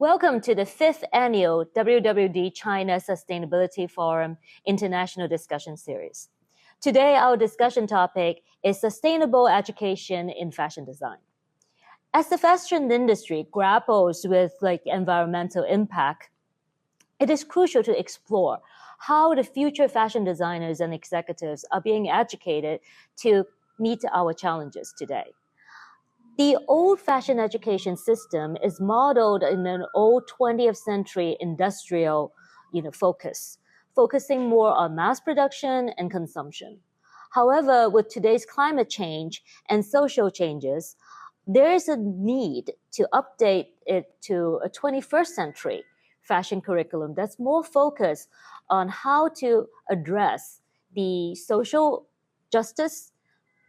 Welcome to the 5th Annual WWD China Sustainability Forum International Discussion Series. Today, our discussion topic is sustainable education in fashion design. As the fashion industry grapples with environmental impact, it is crucial to explore how the future fashion designers and executives are being educated to meet our challenges today. The old-fashioned education system is modeled in an old 20th century industrial focus, focusing more on mass production and consumption. However, with today's climate change and social changes, there is a need to update it to a 21st century fashion curriculum that's more focused on how to address the social justice,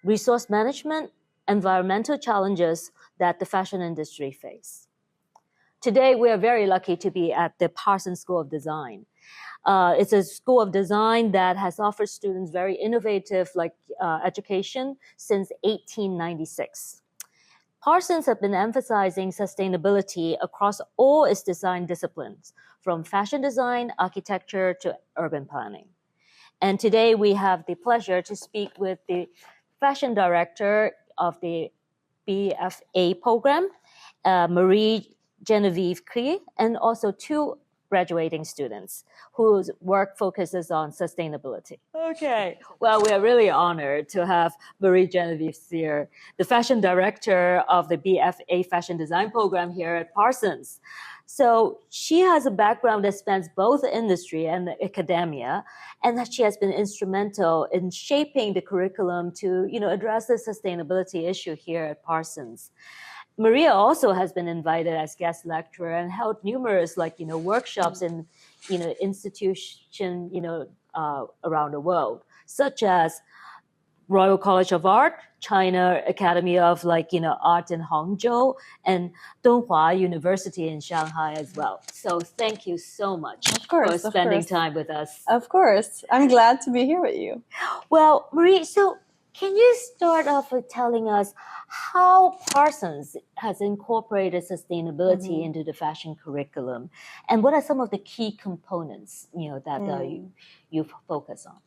resource management, environmental challenges that the fashion industry face. Today, we are very lucky to be at the Parsons School of Design. It's a school of design that has offered students very innovative education since 1896. Parsons have been emphasizing sustainability across all its design disciplines, from fashion design, architecture, to urban planning. And today, we have the pleasure to speak with the fashion director of the BFA program, Marie Genevieve Cyr, and also two graduating students whose work focuses on sustainability. Okay, well, we are really honored to have Marie Genevieve Cyr, the fashion director of the BFA fashion design program here at Parsons. So she has a background that spans both industry and academia, and that she has been instrumental in shaping the curriculum to, address the sustainability issue here at Parsons. Maria also has been invited as guest lecturer and held numerous, workshops in, institutions, around the world, such as Royal College of Art, China Academy of Art in Hangzhou, and Donghua University in Shanghai as well. So thank you so much for spending time with us. Of course. I'm glad to be here with you. Well, Marie, so can you start off with telling us how Parsons has incorporated sustainability into the fashion curriculum, and what are some of the key components, that you focus on?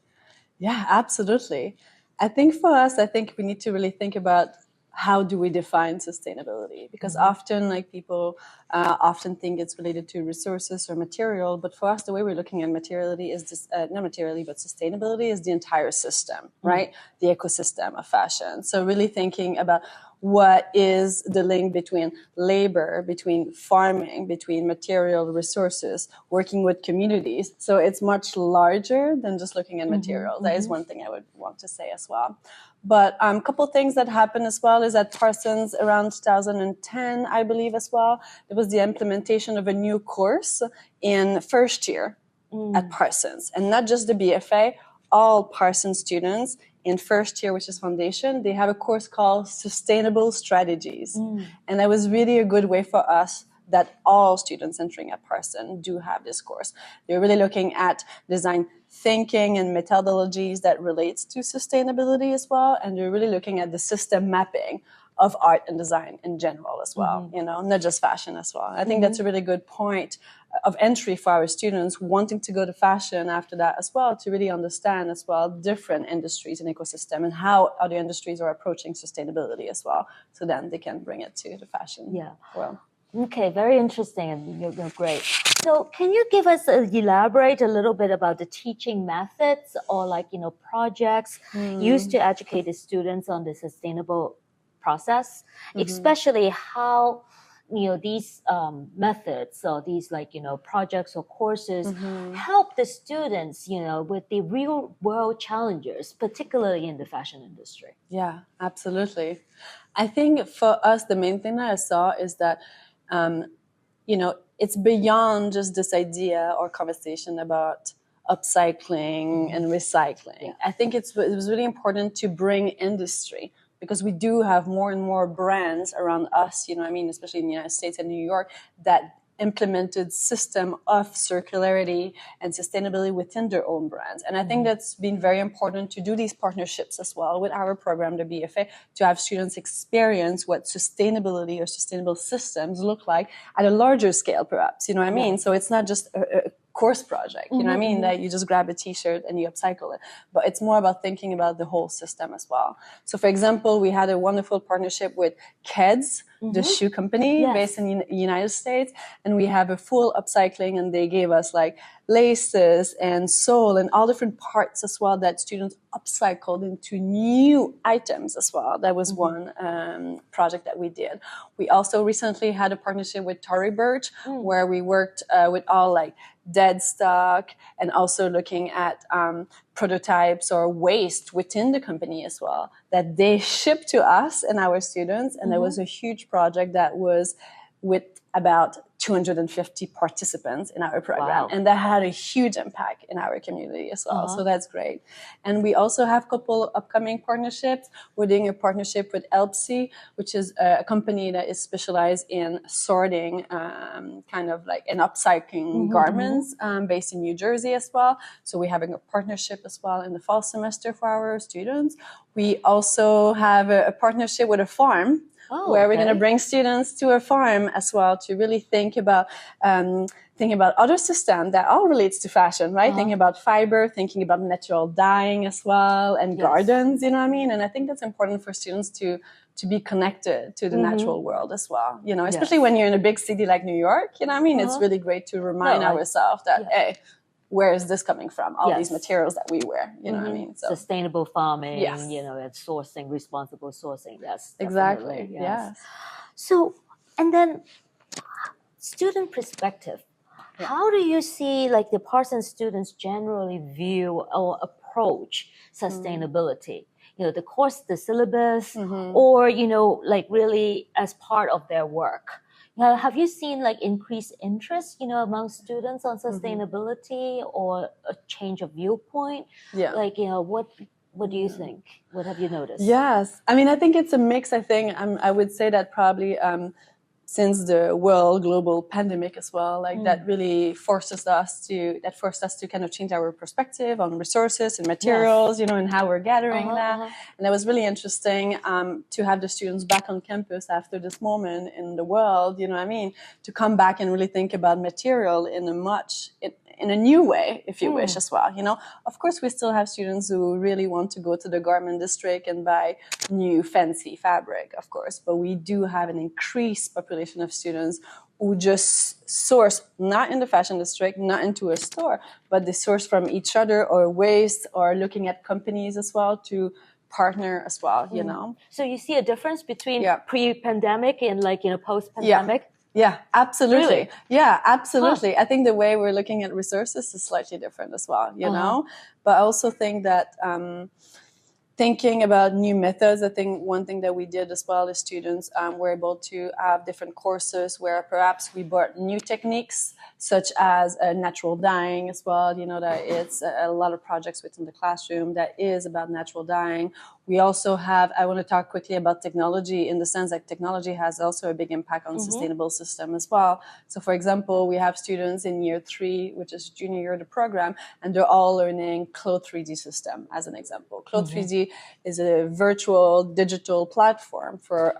Yeah, absolutely. I think for us, we need to really think about how do we define sustainability? Because often, people often think it's related to resources or material, but for us, the way we're looking at materiality is this, not materiality, but sustainability is the entire system, right? The ecosystem of fashion. So really thinking about what is the link between labor, between farming, between material resources, working with communities. So it's much larger than just looking at material. That is one thing I would want to say as well. But a couple of things that happened as well is at Parsons around 2010, I believe as well, there was the implementation of a new course in first year at Parsons. And not just the BFA, all Parsons students in first year, which is foundation, they have a course called Sustainable Strategies. And that was really a good way for us that all students entering at Parsons do have this course. They're really looking at design thinking and methodologies that relates to sustainability as well. And they're really looking at the system mapping of art and design in general as well, not just fashion as well. I think that's a really good point of entry for our students wanting to go to fashion after that as well, to really understand as well different industries and ecosystem and how other industries are approaching sustainability as well. So then they can bring it to the fashion world. Okay, very interesting, and you're great. So can you elaborate a little bit about the teaching methods or projects used to educate the students on the sustainable process, especially how these methods or these projects or courses help the students with the real world challenges, particularly in the fashion industry? Yeah, absolutely. I think for us the main thing that I saw is that it's beyond just this idea or conversation about upcycling and recycling. I think it was really important to bring industry, because we do have more and more brands around us, especially in the United States and New York, that implemented system of circularity and sustainability within their own brands. And I think that's been very important to do these partnerships as well with our program, the BFA, to have students experience what sustainability or sustainable systems look like at a larger scale, perhaps, you know what I mean? So it's not just a course project, you know what I mean, that you just grab a t-shirt and you upcycle it, but it's more about thinking about the whole system as well. So for example, we had a wonderful partnership with Keds, the shoe company based in the United States, and we have a full upcycling, and they gave us like laces and sole and all different parts as well that students upcycled into new items as well. That was one project that we did. We also recently had a partnership with Tory Burch where we worked with all like dead stock and also looking at prototypes or waste within the company as well that they ship to us and our students. And there was a huge project that was with about 250 participants in our program. And that had a huge impact in our community as well. So that's great. And we also have a couple upcoming partnerships. We're doing a partnership with Elpsy, which is a company that is specialized in sorting kind of like and upcycling garments based in New Jersey as well. So we're having a partnership as well in the fall semester for our students. We also have a partnership with a farm where we're going to bring students to a farm as well to really think about other systems that all relates to fashion, right? Thinking about fiber, thinking about natural dyeing as well, and gardens, you know what I mean? And I think that's important for students to be connected to the natural world as well, you know, especially when you're in a big city like New York, you know what I mean? It's really great to remind ourselves that, hey, where is this coming from? All these materials that we wear, you know what I mean? So, sustainable farming, you know, and sourcing, responsible sourcing. Yes, exactly. Yes. So, and then student perspective. How do you see like the Parsons students generally view or approach sustainability? You know, the course, the syllabus, or, you know, like really as part of their work? Now, have you seen like increased interest, you know, among students on sustainability or a change of viewpoint? Like, you know, what do you think? What have you noticed? Yes. I mean, I think it's a mix. I think I would say that probably since the world global pandemic as well, like that really forced us to kind of change our perspective on resources and materials, you know, and how we're gathering that. And it was really interesting to have the students back on campus after this moment in the world, you know what I mean, to come back and really think about material in a new way, if you wish, as well. You know, of course, we still have students who really want to go to the garment district and buy new fancy fabric, of course. But we do have an increased population of students who just source not in the fashion district, not into a store, but they source from each other or waste or looking at companies as well to partner as well, you know. So you see a difference between pre-pandemic and like, you know, post-pandemic? Yeah, absolutely. Really? Yeah, absolutely. I think the way we're looking at resources is slightly different as well, you know? But I also think that thinking about new methods, I think one thing that we did as well as students were able to have different courses where perhaps we brought new techniques such as natural dyeing as well. You know, that it's a lot of projects within the classroom that is about natural dyeing. We also have, I want to talk quickly about technology in the sense that technology has also a big impact on sustainable system as well. So for example, we have students in year 3, which is junior year of the program, and they're all learning Cloth 3D system as an example. Cloth 3D is a virtual digital platform for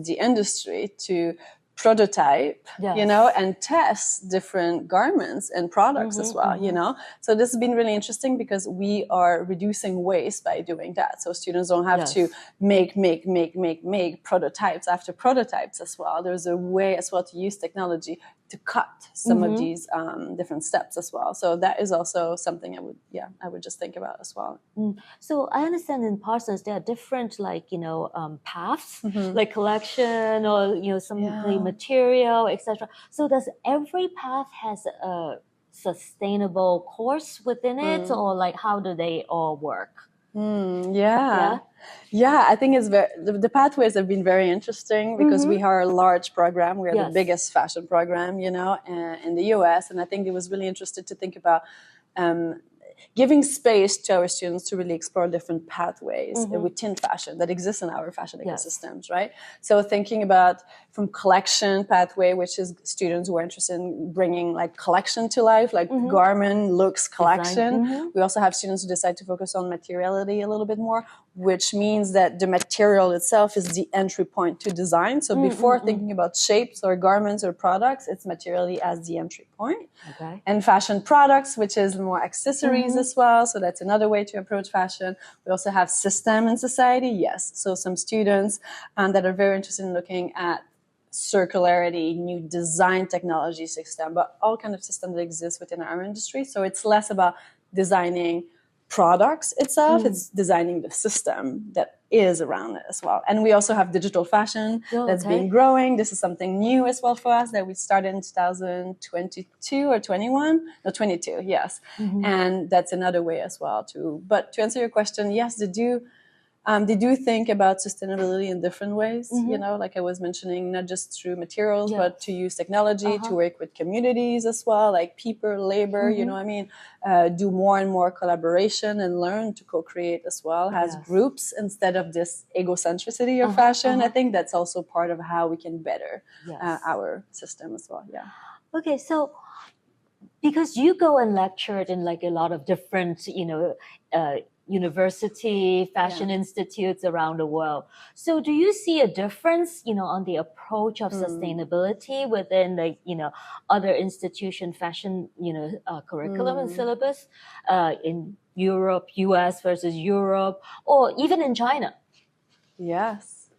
the industry to prototype, you know, and test different garments and products as well, you know. So this has been really interesting because we are reducing waste by doing that. So students don't have to make prototypes after prototypes as well. There's a way as well to use technology to cut some of these different steps as well. So that is also something I would just think about as well. So I understand in Parsons there are different like, you know, paths, like collection or, you know, some material, etc. So does every path has a sustainable course within it, or like how do they all work? Yeah, I think it's the pathways have been very interesting because we are a large program. We are the biggest fashion program, you know, in the US. And I think it was really interesting to think about giving space to our students to really explore different pathways within fashion that exist in our fashion ecosystems, right? So thinking about from collection pathway, which is students who are interested in bringing like collection to life, like garment, looks, collection. We also have students who decide to focus on materiality a little bit more, which means that the material itself is the entry point to design. So before thinking about shapes or garments or products, it's materiality as the entry point. Okay. And fashion products, which is more accessories as well. So that's another way to approach fashion. We also have system in society. Yes. So some students that are very interested in looking at circularity, new design technology system, but all kind of systems that exist within our industry. So it's less about designing products itself, it's designing the system that is around it as well. And we also have digital fashion that's been growing. This is something new as well for us that we started in 2022 or 21, no, 22, yes. And that's another way as well too. But to answer your question, yes, they do think about sustainability in different ways, you know, like I was mentioning, not just through materials, but to use technology to work with communities as well, like people, labor, you know what I mean? Do more and more collaboration and learn to co-create as well as groups instead of this egocentricity of fashion. I think that's also part of how we can better our system as well. Yeah. Okay, so because you go and lectured in like a lot of different, you know, university fashion institutes around the world. So do you see a difference, you know, on the approach of sustainability within the, you know, other institution fashion, you know, curriculum and syllabus in Europe, US versus Europe, or even in China? Yes.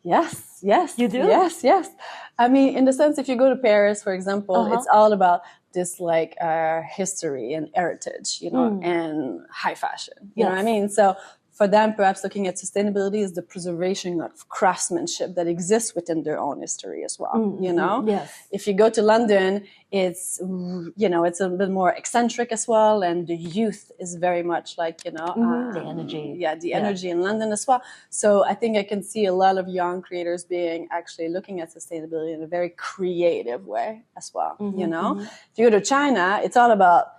Yes. You do? Yes. I mean, in the sense, if you go to Paris, for example, it's all about this like history and heritage, you know, and high fashion. You know what I mean? So for them, perhaps looking at sustainability is the preservation of craftsmanship that exists within their own history as well, you know? Yes. If you go to London, it's, you know, it's a bit more eccentric as well. And the youth is very much like, you know, the energy. Yeah, the energy in London as well. So I think I can see a lot of young creators being actually looking at sustainability in a very creative way as well, you know? If you go to China, it's all about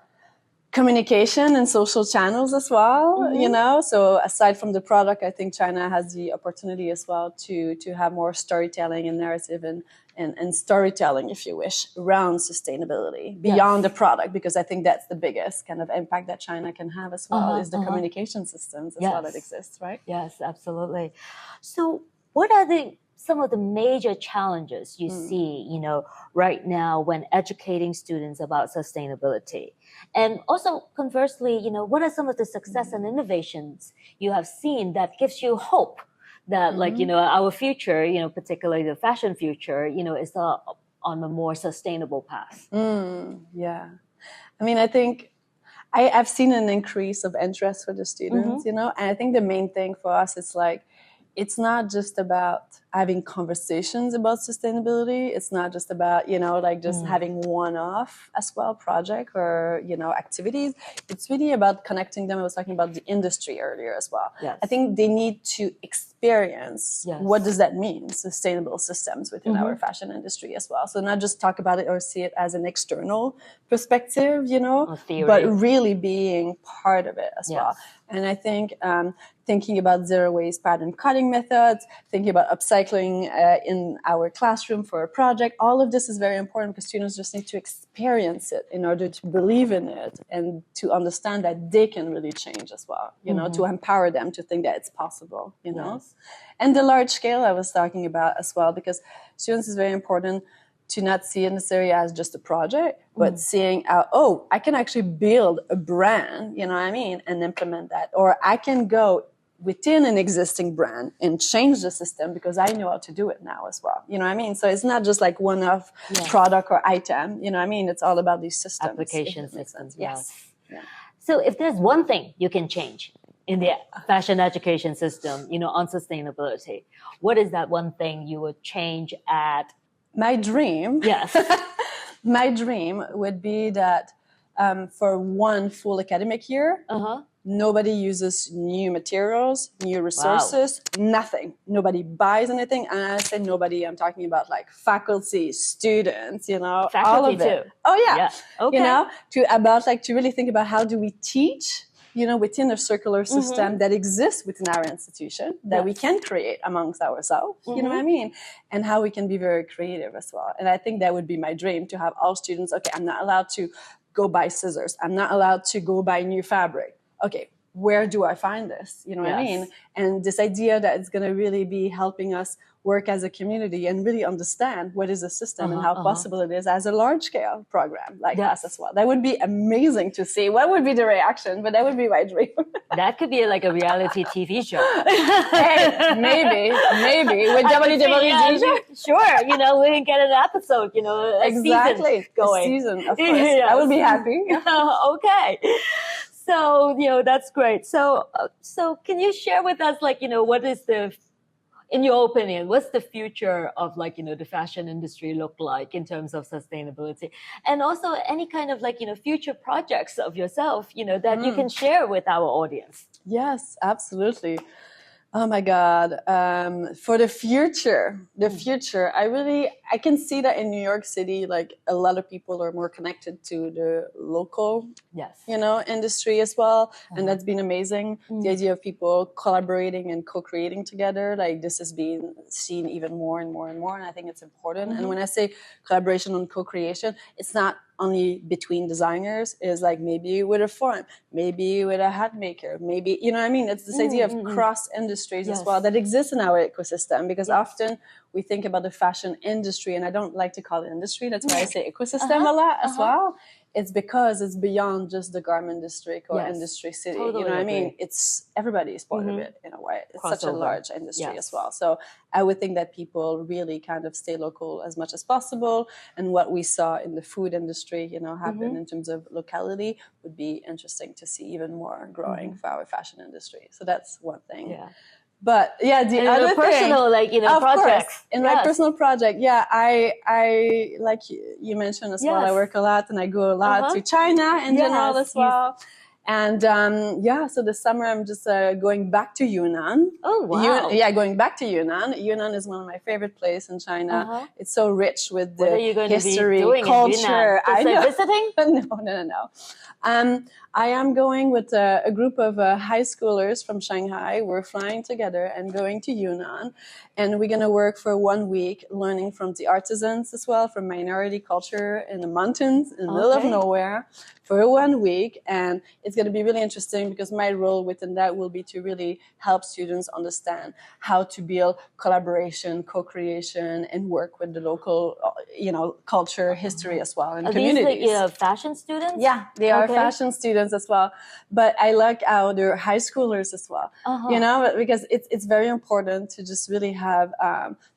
communication and social channels as well, you know? So aside from the product, I think China has the opportunity as well to have more storytelling and narrative and storytelling, if you wish, around sustainability beyond the product, because I think that's the biggest kind of impact that China can have as well is the communication systems as well that exists, right? Yes, absolutely. So what are some of the major challenges you see, you know, right now when educating students about sustainability? And also conversely, you know, what are some of the success and innovations you have seen that gives you hope that like, you know, our future, you know, particularly the fashion future, you know, is on a more sustainable path? Yeah. I mean, I think I've seen an increase of interest for the students, you know, and I think the main thing for us is like, it's not just about having conversations about sustainability. It's not just about, you know, like just having one-off as well project or, you know, activities. It's really about connecting them. I was talking about the industry earlier as well. Yes. I think they need to experience what does that mean, sustainable systems within our fashion industry as well. So not just talk about it or see it as an external perspective, you know, but really being part of it as well. And I think thinking about zero waste pattern cutting methods, thinking about upcycling in our classroom for a project, all of this is very important because students just need to experience it in order to believe in it and to understand that they can really change as well, you know, to empower them to think that it's possible, you know. And the large scale I was talking about as well, because students is very important to not see it necessarily as just a project, but seeing out, oh, I can actually build a brand, you know what I mean, and implement that. Or I can go within an existing brand and change the system because I know how to do it now as well. You know what I mean? So it's not just like one-off product or item, you know what I mean? It's all about these systems. Application systems, yes. Yeah. So if there's one thing you can change in the fashion education system, you know, on sustainability, what is that one thing you would change at? My dream, my dream would be that for one full academic year, Nobody uses new materials, new resources, nothing. Nobody buys anything. And I say nobody, I'm talking about like faculty, students, all Faculty of it. too. Oh yeah. Yeah. Okay. To really think about how do we teach, within a circular system that exists within our institution that we can create amongst ourselves, you know what I mean? And how we can be very creative as well. And I think that would be my dream, to have all students, okay, I'm not allowed to go buy scissors. I'm not allowed to go buy new fabric. Okay, where do I find this? You know what I mean? And this idea that it's going to really be helping us work as a community and really understand what is the system and how possible it is as a large scale program like us as well. That would be amazing to see. What would be the reaction? But that would be my dream. That could be like a reality TV show. Hey, maybe with WWD. Sure, we can get an episode, exactly. Season going. A season, of course. Yes. I would be happy. Okay. So, that's great. So can you share with us, what is in your opinion, what's the future of the fashion industry look like in terms of sustainability? And also any kind of future projects of yourself, that you can share with our audience? Yes, absolutely. Oh my God. For the future, I can see that in New York City, like a lot of people are more connected to the local, industry as well. And that's been amazing. The idea of people collaborating and co-creating together, like this is being seen even more and more and more. And I think it's important. And when I say collaboration and co-creation, it's not only between designers, is like maybe with a firm, maybe with a hat maker, maybe, it's this idea of cross industries as well that exists in our ecosystem, because often we think about the fashion industry, and I don't like to call it industry. That's why I say ecosystem a lot as well. It's because it's beyond just the garment district or industry city. Totally I mean? Everybody is part of it in a way. It's such a large industry as well. So I would think that people really kind of stay local as much as possible. And what we saw in the food industry, happen in terms of locality would be interesting to see even more growing for our fashion industry. So that's one thing. Yeah. But the other personal, thing, projects. My personal project, I like you mentioned as well. I work a lot and I go a lot to China in general as well. And so this summer I'm just going back to Yunnan. Oh wow! Going back to Yunnan. Yunnan is one of my favorite places in China. It's so rich with the history, culture. I know. Visiting? No. I am going with a group of high schoolers from Shanghai. We're flying together and going to Yunnan. And we're going to work for 1 week, learning from the artisans as well, from minority culture in the mountains, in the middle of nowhere, for 1 week. And it's going to be really interesting because my role within that will be to really help students understand how to build collaboration, co-creation, and work with the local, culture, history as well, and communities. These fashion students? Yeah, they are fashion students as well. But I like how they're high schoolers as well, because it's very important to just really have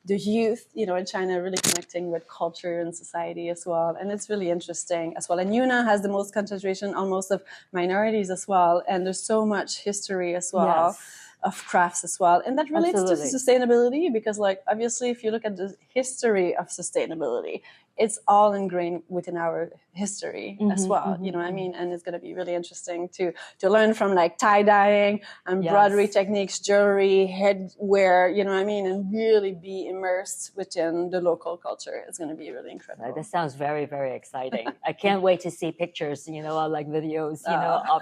the youth, in China really connecting with culture and society as well. And it's really interesting as well. And Yunnan has the most concentration almost of minorities as well. And there's so much history as well. Of crafts as well. And that relates to sustainability because obviously if you look at the history of sustainability, it's all ingrained within our history as well. You know what I mean? And it's going to be really interesting to learn from tie-dyeing, embroidery techniques, jewelry, headwear, you know what I mean? And really be immersed within the local culture. It's going to be really incredible. That sounds very, very exciting. I can't wait to see pictures, or videos, of